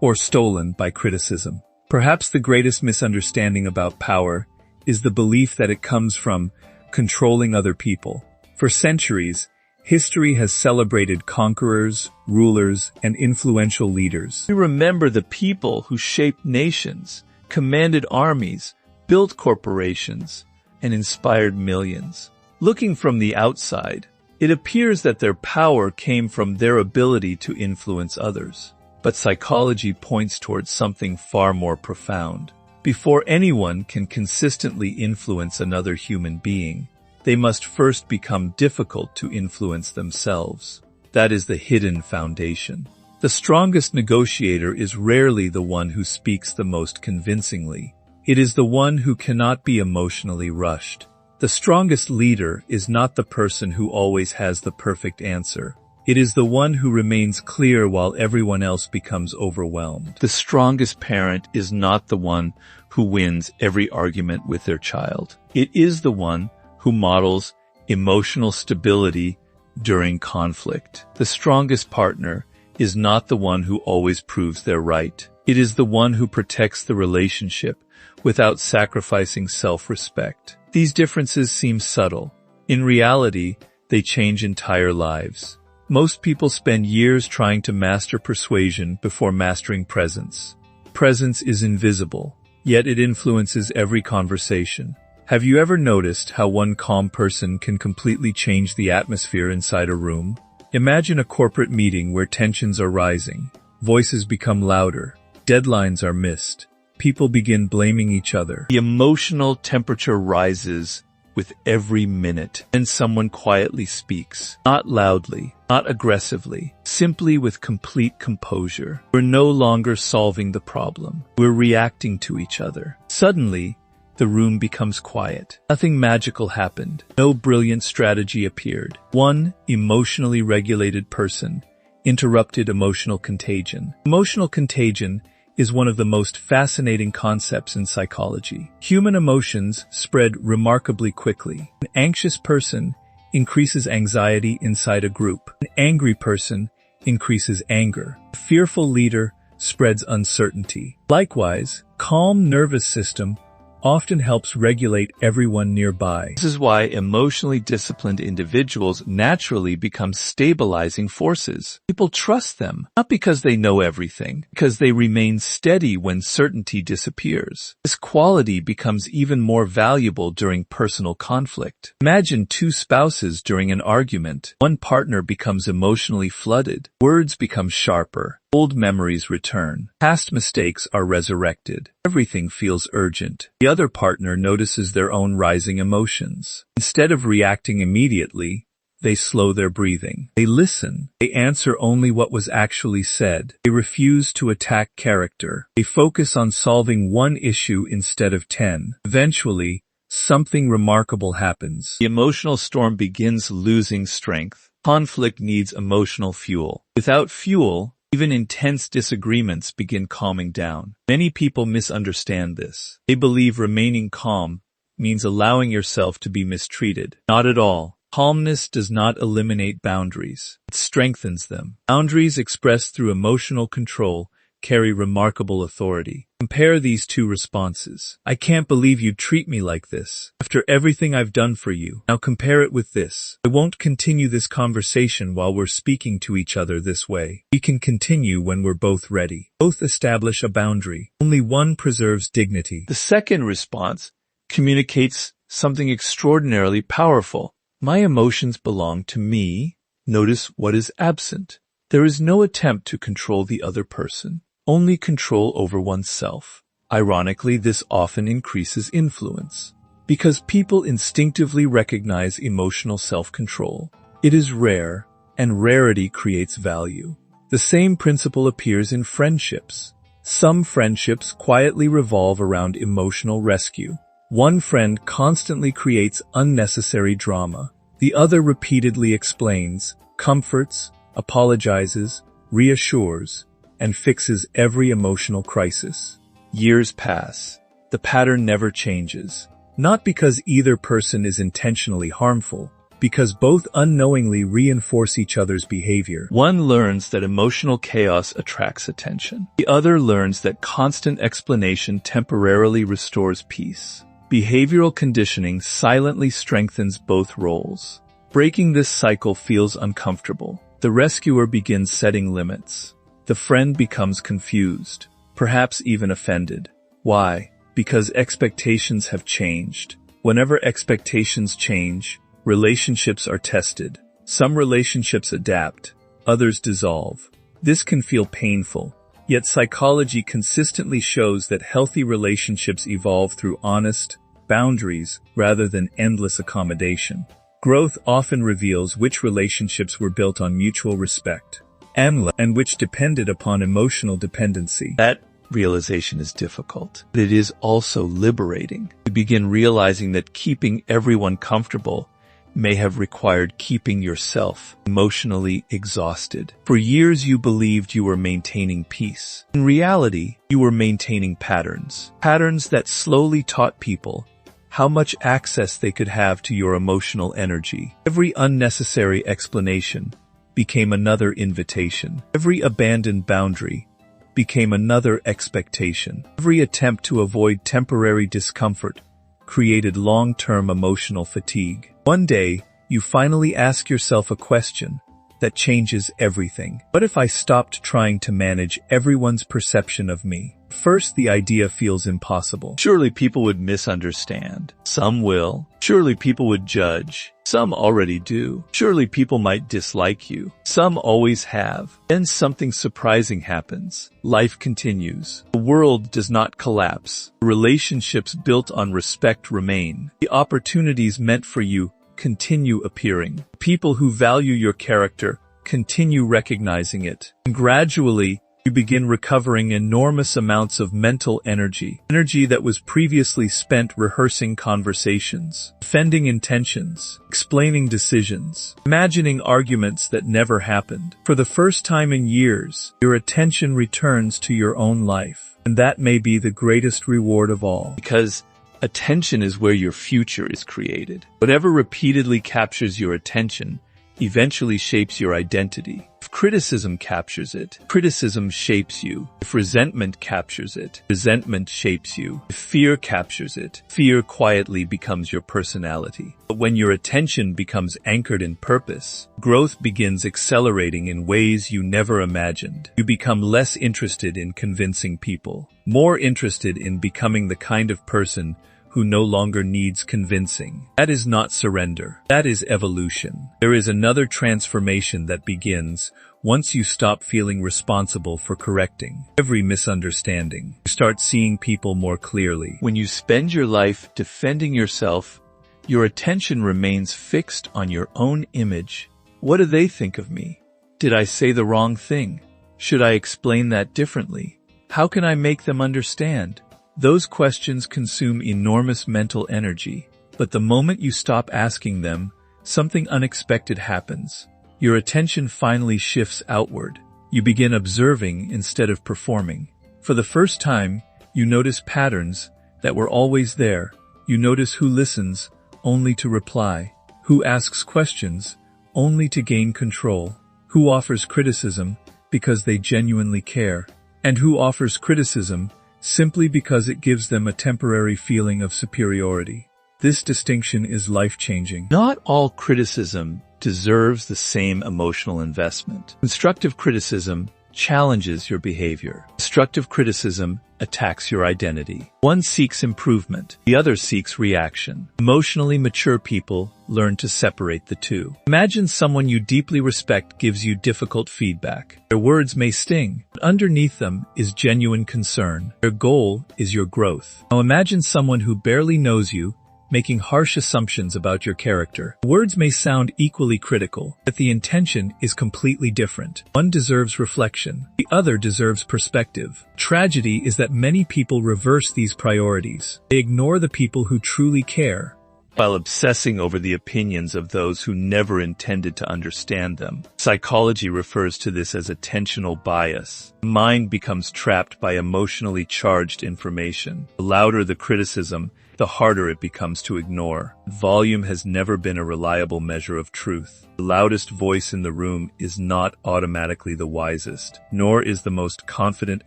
or stolen by criticism. Perhaps the greatest misunderstanding about power is the belief that it comes from controlling other people. For centuries, history has celebrated conquerors, rulers, and influential leaders. We remember the people who shaped nations, commanded armies, built corporations, and inspired millions. Looking from the outside, it appears that their power came from their ability to influence others. But psychology points towards something far more profound. Before anyone can consistently influence another human being, they must first become difficult to influence themselves. That is the hidden foundation. The strongest negotiator is rarely the one who speaks the most convincingly. It is the one who cannot be emotionally rushed. The strongest leader is not the person who always has the perfect answer. It is the one who remains clear while everyone else becomes overwhelmed. The strongest parent is not the one who wins every argument with their child. It is the one who models emotional stability during conflict. The strongest partner is not the one who always proves they're right. It is the one who protects the relationship without sacrificing self-respect. These differences seem subtle. In reality, they change entire lives. Most people spend years trying to master persuasion before mastering presence. Presence is invisible, yet it influences every conversation. Have you ever noticed how one calm person can completely change the atmosphere inside a room? Imagine a corporate meeting where tensions are rising, voices become louder, deadlines are missed. People begin blaming each other. The emotional temperature rises with every minute, and someone quietly speaks. Not loudly, not aggressively, simply with complete composure. We're no longer solving the problem. We're reacting to each other. Suddenly, the room becomes quiet. Nothing magical happened. No brilliant strategy appeared. One emotionally regulated person interrupted emotional contagion. Emotional contagion is one of the most fascinating concepts in psychology. Human emotions spread remarkably quickly. An anxious person increases anxiety inside a group. An angry person increases anger. A fearful leader spreads uncertainty. Likewise, calm nervous system often helps regulate everyone nearby. This is why emotionally disciplined individuals naturally become stabilizing forces. People trust them, not because they know everything, because they remain steady when certainty disappears. This quality becomes even more valuable during personal conflict. Imagine two spouses during an argument. One partner becomes emotionally flooded. Words become sharper. Old memories return. Past mistakes are resurrected. Everything feels urgent. The other partner notices their own rising emotions. Instead of reacting immediately, they slow their breathing. They listen. They answer only what was actually said. They refuse to attack character. They focus on solving one issue instead of 10. Eventually, something remarkable happens. The emotional storm begins losing strength. Conflict needs emotional fuel. Without fuel, even intense disagreements begin calming down. Many people misunderstand this. They believe remaining calm means allowing yourself to be mistreated. Not at all. Calmness does not eliminate boundaries. It strengthens them. Boundaries expressed through emotional control carry remarkable authority. Compare these two responses. I can't believe you treat me like this. After everything I've done for you. Now compare it with this. I won't continue this conversation while we're speaking to each other this way. We can continue when we're both ready. Both establish a boundary. Only one preserves dignity. The second response communicates something extraordinarily powerful. My emotions belong to me. Notice what is absent. There is no attempt to control the other person, only control over oneself. Ironically, this often increases influence, because people instinctively recognize emotional self-control. It is rare, and rarity creates value. The same principle appears in friendships. Some friendships quietly revolve around emotional rescue. One friend constantly creates unnecessary drama. The other repeatedly explains, comforts, apologizes, reassures, and fixes every emotional crisis. Years pass. The pattern never changes. Not because either person is intentionally harmful, because both unknowingly reinforce each other's behavior. One learns that emotional chaos attracts attention. The other learns that constant explanation temporarily restores peace. Behavioral conditioning silently strengthens both roles. Breaking this cycle feels uncomfortable. The rescuer begins setting limits. The friend becomes confused, perhaps even offended. Why? Because expectations have changed. Whenever expectations change, relationships are tested. Some relationships adapt, others dissolve. This can feel painful, yet psychology consistently shows that healthy relationships evolve through honest boundaries rather than endless accommodation. Growth often reveals which relationships were built on mutual respect and which depended upon emotional dependency. That realization is difficult, but it is also liberating. You begin realizing that keeping everyone comfortable may have required keeping yourself emotionally exhausted. For years you believed you were maintaining peace. In reality, you were maintaining patterns that slowly taught people how much access they could have to your emotional energy. Every unnecessary explanation became another invitation. Every abandoned boundary became another expectation. Every attempt to avoid temporary discomfort created long-term emotional fatigue. One day, you finally ask yourself a question that changes everything. What if I stopped trying to manage everyone's perception of me? First, the idea feels impossible. Surely people would misunderstand. Some will. Surely people would judge. Some already do. Surely people might dislike you. Some always have. Then something surprising happens. Life continues. The world does not collapse. Relationships built on respect remain. The opportunities meant for you continue appearing. People who value your character continue recognizing it. And gradually, you begin recovering enormous amounts of mental energy that was previously spent rehearsing conversations, defending intentions, explaining decisions, imagining arguments that never happened. For the first time in years, your attention returns to your own life, and that may be the greatest reward of all. Because attention is where your future is created. Whatever repeatedly captures your attention eventually shapes your identity. If criticism captures it, criticism shapes you. If resentment captures it, resentment shapes you. If fear captures it, fear quietly becomes your personality. But when your attention becomes anchored in purpose, growth begins accelerating in ways you never imagined. You become less interested in convincing people, more interested in becoming the kind of person who no longer needs convincing. That is not surrender. That is evolution. There is another transformation that begins once you stop feeling responsible for correcting every misunderstanding. You start seeing people more clearly. When you spend your life defending yourself, your attention remains fixed on your own image. What do they think of me? Did I say the wrong thing? Should I explain that differently? How can I make them understand? Those questions consume enormous mental energy, but the moment you stop asking them, something unexpected happens. Your attention finally shifts outward. You begin observing instead of performing. For the first time, you notice patterns that were always there. You notice who listens only to reply, who asks questions only to gain control, who offers criticism because they genuinely care, and who offers criticism simply because it gives them a temporary feeling of superiority. This distinction is life-changing. Not all criticism deserves the same emotional investment. Constructive criticism challenges your behavior. Destructive criticism attacks your identity. One seeks improvement, the other seeks reaction. Emotionally mature people learn to separate the two. Imagine someone you deeply respect gives you difficult feedback. Their words may sting, but underneath them is genuine concern. Their goal is your growth. Now imagine someone who barely knows you, making harsh assumptions about your character. Words may sound equally critical, but the intention is completely different. One deserves reflection, the other deserves perspective. Tragedy is that many people reverse these priorities. They ignore the people who truly care, while obsessing over the opinions of those who never intended to understand them. Psychology refers to this as attentional bias. The mind becomes trapped by emotionally charged information. The louder the criticism, the harder it becomes to ignore. Volume has never been a reliable measure of truth. The loudest voice in the room is not automatically the wisest, nor is the most confident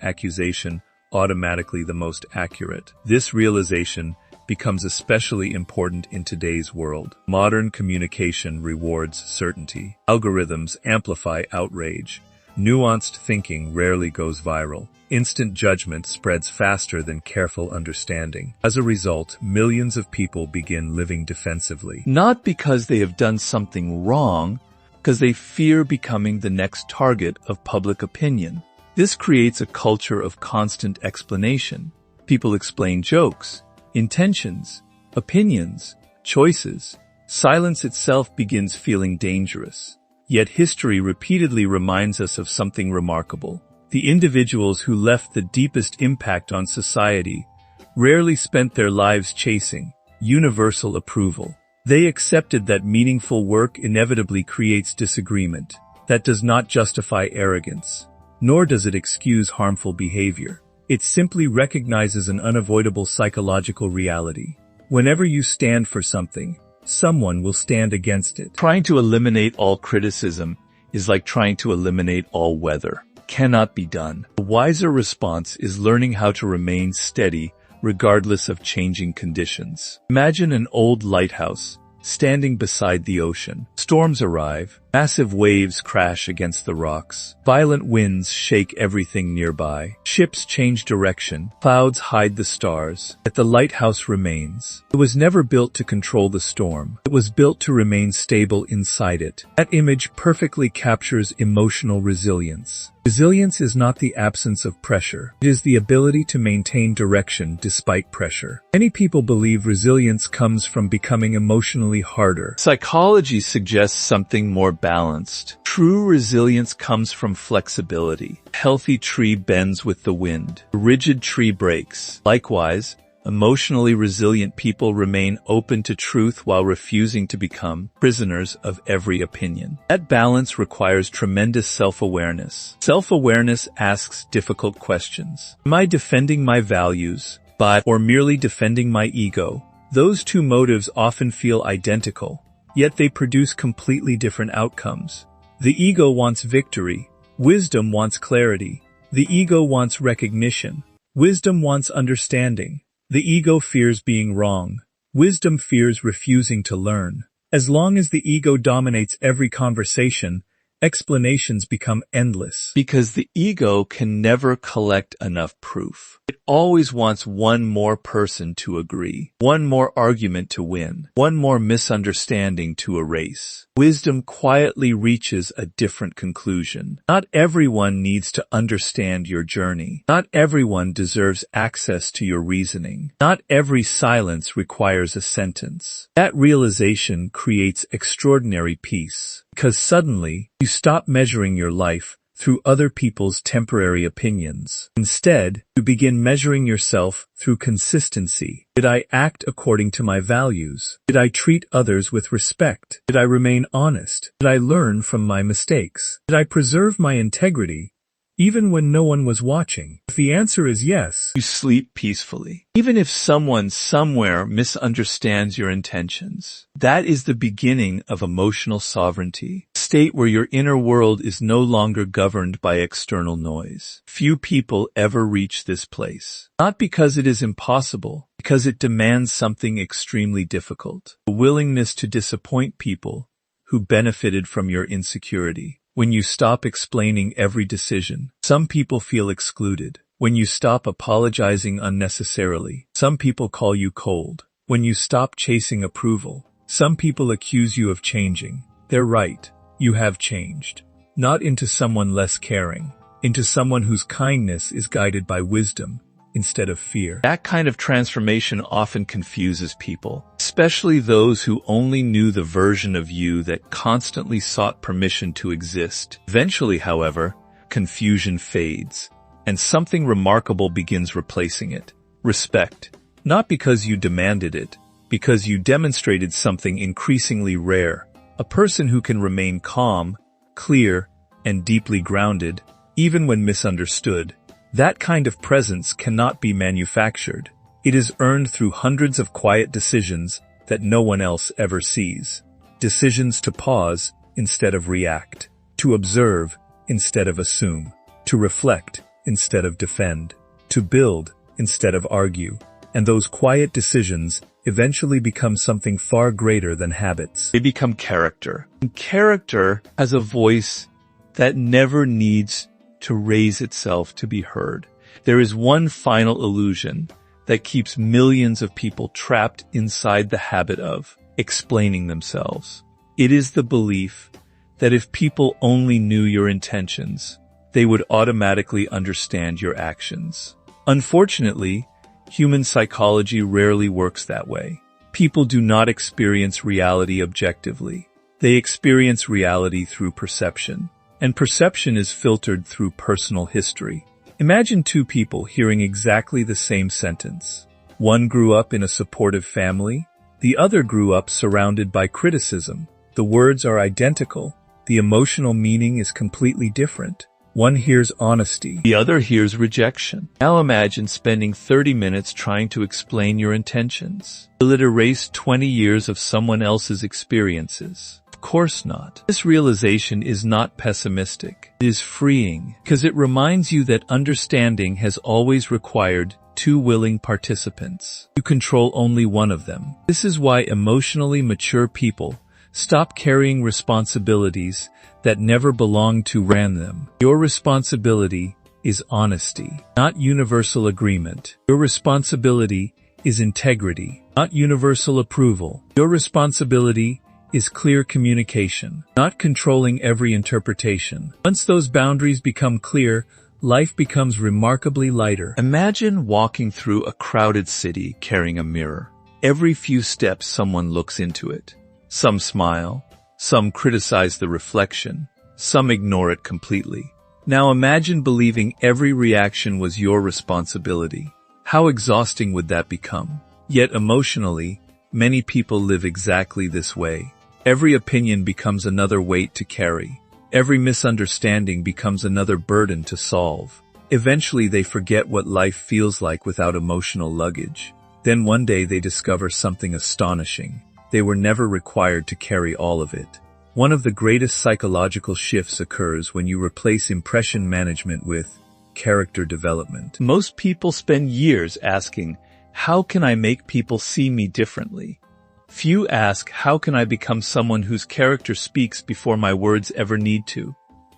accusation automatically the most accurate. This realization becomes especially important in today's world. Modern communication rewards certainty. Algorithms amplify outrage. Nuanced thinking rarely goes viral. Instant judgment spreads faster than careful understanding. As a result, millions of people begin living defensively. Not because they have done something wrong, because they fear becoming the next target of public opinion. This creates a culture of constant explanation. People explain jokes, intentions, opinions, choices. Silence itself begins feeling dangerous. Yet history repeatedly reminds us of something remarkable. The individuals who left the deepest impact on society rarely spent their lives chasing universal approval. They accepted that meaningful work inevitably creates disagreement. That does not justify arrogance, nor does it excuse harmful behavior. It simply recognizes an unavoidable psychological reality. Whenever you stand for something, someone will stand against it. Trying to eliminate all criticism is like trying to eliminate all weather. Cannot be done. A wiser response is learning how to remain steady regardless of changing conditions. Imagine an old lighthouse standing beside the ocean. Storms arrive. Massive waves crash against the rocks. Violent winds shake everything nearby. Ships change direction. Clouds hide the stars. Yet the lighthouse remains. It was never built to control the storm. It was built to remain stable inside it. That image perfectly captures emotional resilience. Resilience is not the absence of pressure. It is the ability to maintain direction despite pressure. Many people believe resilience comes from becoming emotionally harder. Psychology suggests something more balanced. True resilience comes from flexibility. A healthy tree bends with the wind. A rigid tree breaks. Likewise, emotionally resilient people remain open to truth while refusing to become prisoners of every opinion. That balance requires tremendous self-awareness. Self-awareness asks difficult questions. Am I defending my values, or merely defending my ego? Those two motives often feel identical, yet they produce completely different outcomes. The ego wants victory. Wisdom wants clarity. The ego wants recognition. Wisdom wants understanding. The ego fears being wrong. Wisdom fears refusing to learn. As long as the ego dominates every conversation, explanations become endless. Because the ego can never collect enough proof. It always wants one more person to agree, one more argument to win, one more misunderstanding to erase. Wisdom quietly reaches a different conclusion. Not everyone needs to understand your journey. Not everyone deserves access to your reasoning. Not every silence requires a sentence. That realization creates extraordinary peace, because suddenly you stop measuring your life through other people's temporary opinions. Instead, you begin measuring yourself through consistency. Did I act according to my values? Did I treat others with respect? Did I remain honest? Did I learn from my mistakes? Did I preserve my integrity, even when no one was watching? If the answer is yes, you sleep peacefully. Even if someone somewhere misunderstands your intentions, that is the beginning of emotional sovereignty, a state where your inner world is no longer governed by external noise. Few people ever reach this place. Not because it is impossible, because it demands something extremely difficult. A willingness to disappoint people who benefited from your insecurity. When you stop explaining every decision, Some people feel excluded when you stop apologizing unnecessarily. Some people call you cold when you stop chasing approval. Some people accuse you of changing. They're right. You have changed. Not into someone less caring, into someone whose kindness is guided by wisdom instead of fear. That kind of transformation often confuses people, especially those who only knew the version of you that constantly sought permission to exist. Eventually, however, confusion fades, and something remarkable begins replacing it. Respect. Not because you demanded it, because you demonstrated something increasingly rare. A person who can remain calm, clear, and deeply grounded, even when misunderstood. That kind of presence cannot be manufactured. It is earned through hundreds of quiet decisions that no one else ever sees. Decisions to pause instead of react, to observe instead of assume, to reflect instead of defend, to build instead of argue. And those quiet decisions eventually become something far greater than habits. They become character. And character has a voice that never needs to raise itself to be heard. There is one final illusion that keeps millions of people trapped inside the habit of explaining themselves. It is the belief that if people only knew your intentions, they would automatically understand your actions. Unfortunately, human psychology rarely works that way. People do not experience reality objectively. They experience reality through perception. And perception is filtered through personal history. Imagine two people hearing exactly the same sentence. One grew up in a supportive family. The other grew up surrounded by criticism. The words are identical. The emotional meaning is completely different. One hears honesty. The other hears rejection. Now imagine spending 30 minutes trying to explain your intentions. Will it erase 20 years of someone else's experiences? Of course not. This realization is not pessimistic. It is freeing, because it reminds you that understanding has always required two willing participants. You control only one of them. This is why emotionally mature people stop carrying responsibilities that never belonged to them. Your responsibility is honesty, not universal agreement. Your responsibility is integrity, not universal approval. Your responsibility is clear communication, not controlling every interpretation. Once those boundaries become clear, life becomes remarkably lighter. Imagine walking through a crowded city carrying a mirror. Every few steps someone looks into it. Some smile, some criticize the reflection, some ignore it completely. Now imagine believing every reaction was your responsibility. How exhausting would that become? Yet emotionally, many people live exactly this way. Every opinion becomes another weight to carry. Every misunderstanding becomes another burden to solve. Eventually they forget what life feels like without emotional luggage. Then one day they discover something astonishing. They were never required to carry all of it. One of the greatest psychological shifts occurs when you replace impression management with character development. Most people spend years asking, how can I make people see me differently? Few ask, how can I become someone whose character speaks before my words ever need to?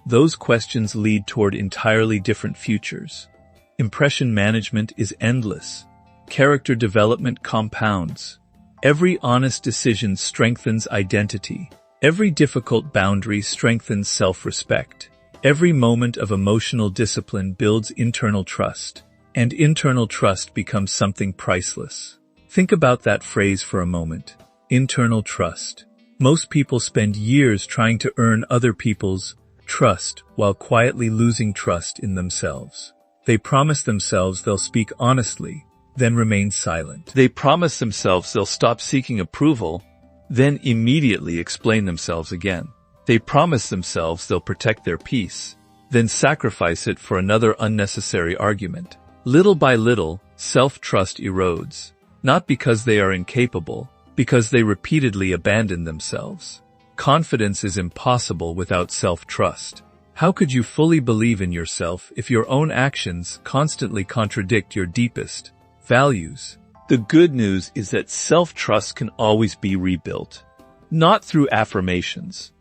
Those questions lead toward entirely different futures. Impression management is endless. Character development compounds. Every honest decision strengthens identity. Every difficult boundary strengthens self-respect. Every moment of emotional discipline builds internal trust. And internal trust becomes something priceless. Think about that phrase for a moment. Internal trust. Most people spend years trying to earn other people's trust while quietly losing trust in themselves. They promise themselves they'll speak honestly, then remain silent. They promise themselves they'll stop seeking approval, then immediately explain themselves again. They promise themselves they'll protect their peace, then sacrifice it for another unnecessary argument. Little by little, self-trust erodes, not because they are incapable, because they repeatedly abandon themselves. Confidence is impossible without self-trust. How could you fully believe in yourself if your own actions constantly contradict your deepest values? The good news is that self-trust can always be rebuilt. Not through affirmations,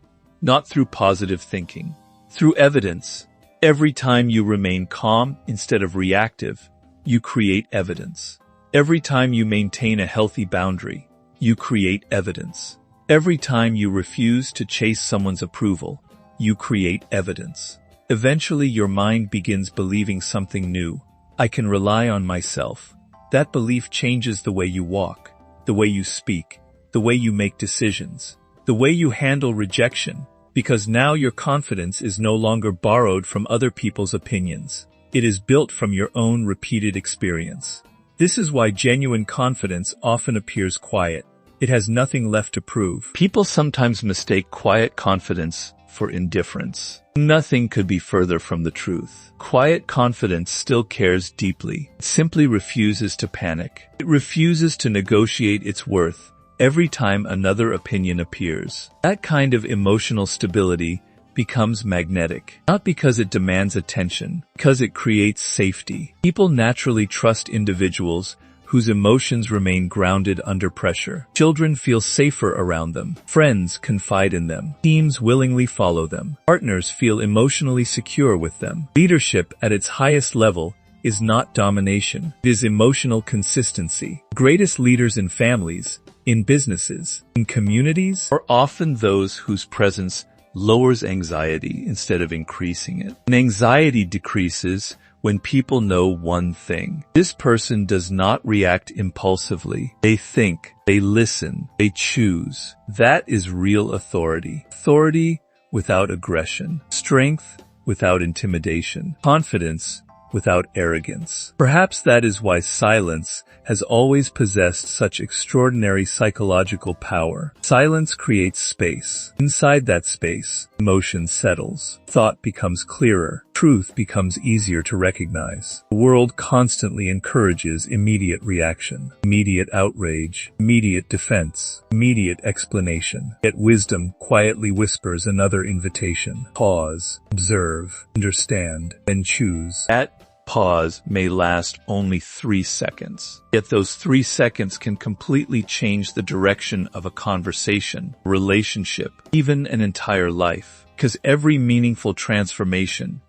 not through positive thinking, through evidence. Every time you remain calm instead of reactive, you create evidence. Every time you maintain a healthy boundary, you create evidence. Every time you refuse to chase someone's approval, you create evidence. Eventually your mind begins believing something new. I can rely on myself. That belief changes the way you walk, the way you speak, the way you make decisions, the way you handle rejection, because now your confidence is no longer borrowed from other people's opinions. It is built from your own repeated experience. This is why genuine confidence often appears quiet. It has nothing left to prove. People sometimes mistake quiet confidence for indifference. Nothing could be further from the truth. Quiet confidence still cares deeply. It simply refuses to panic. It refuses to negotiate its worth every time another opinion appears. That kind of emotional stability becomes magnetic, not because it demands attention, because it creates safety. People naturally trust individuals whose emotions remain grounded under pressure. Children feel safer around them. Friends confide in them. Teams willingly follow them. Partners feel emotionally secure with them. Leadership at its highest level is not domination. It is emotional consistency. The greatest leaders in families, in businesses, in communities, are often those whose presence lowers anxiety instead of increasing it. And anxiety decreases when people know one thing. This person does not react impulsively. They think, they listen, they choose. That is real authority. Authority without aggression. Strength without intimidation. Confidence without arrogance. Perhaps that is why silence has always possessed such extraordinary psychological power. Silence creates space. Inside that space, emotion settles. Thought becomes clearer. Truth becomes easier to recognize. The world constantly encourages immediate reaction, immediate outrage, immediate defense, immediate explanation. Yet wisdom quietly whispers another invitation. Pause, observe, understand, then choose. That pause may last only 3 seconds. Yet those 3 seconds can completely change the direction of a conversation, a relationship, even an entire life. Because every meaningful transformation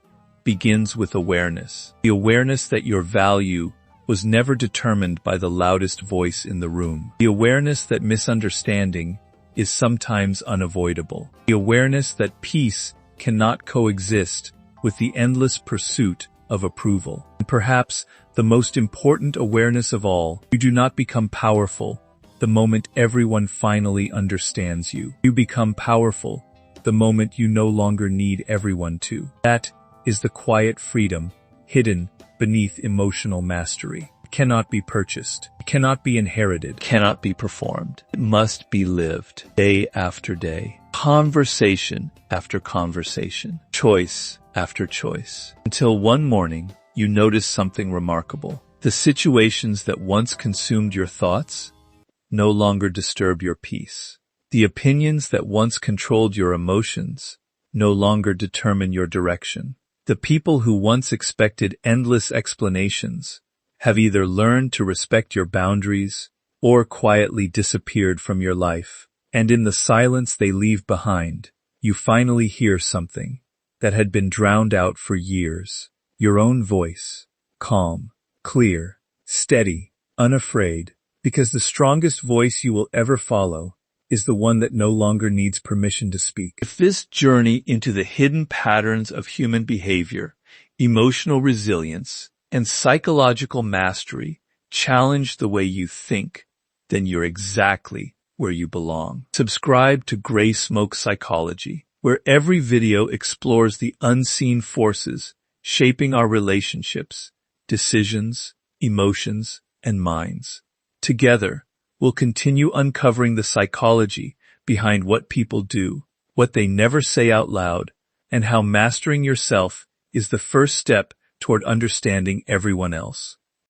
begins with awareness. The awareness that your value was never determined by the loudest voice in the room. The awareness that misunderstanding is sometimes unavoidable. The awareness that peace cannot coexist with the endless pursuit of approval. And perhaps the most important awareness of all, you do not become powerful the moment everyone finally understands you. You become powerful the moment you no longer need everyone to. That is the quiet freedom hidden beneath emotional mastery. It cannot be purchased. It cannot be inherited. It cannot be performed. It must be lived day after day, conversation after conversation, choice after choice, until one morning you notice something remarkable. The situations that once consumed your thoughts no longer disturb your peace. The opinions that once controlled your emotions no longer determine your direction. The people who once expected endless explanations have either learned to respect your boundaries or quietly disappeared from your life. And in the silence they leave behind, you finally hear something that had been drowned out for years. Your own voice, calm, clear, steady, unafraid, because the strongest voice you will ever follow is the one that no longer needs permission to speak. If this journey into the hidden patterns of human behavior, emotional resilience, and psychological mastery challenge the way you think, then you're exactly where you belong. Subscribe to Gray Smoke Psychology, where every video explores the unseen forces shaping our relationships, decisions, emotions, and minds. Together, we'll continue uncovering the psychology behind what people do, what they never say out loud, and how mastering yourself is the first step toward understanding everyone else.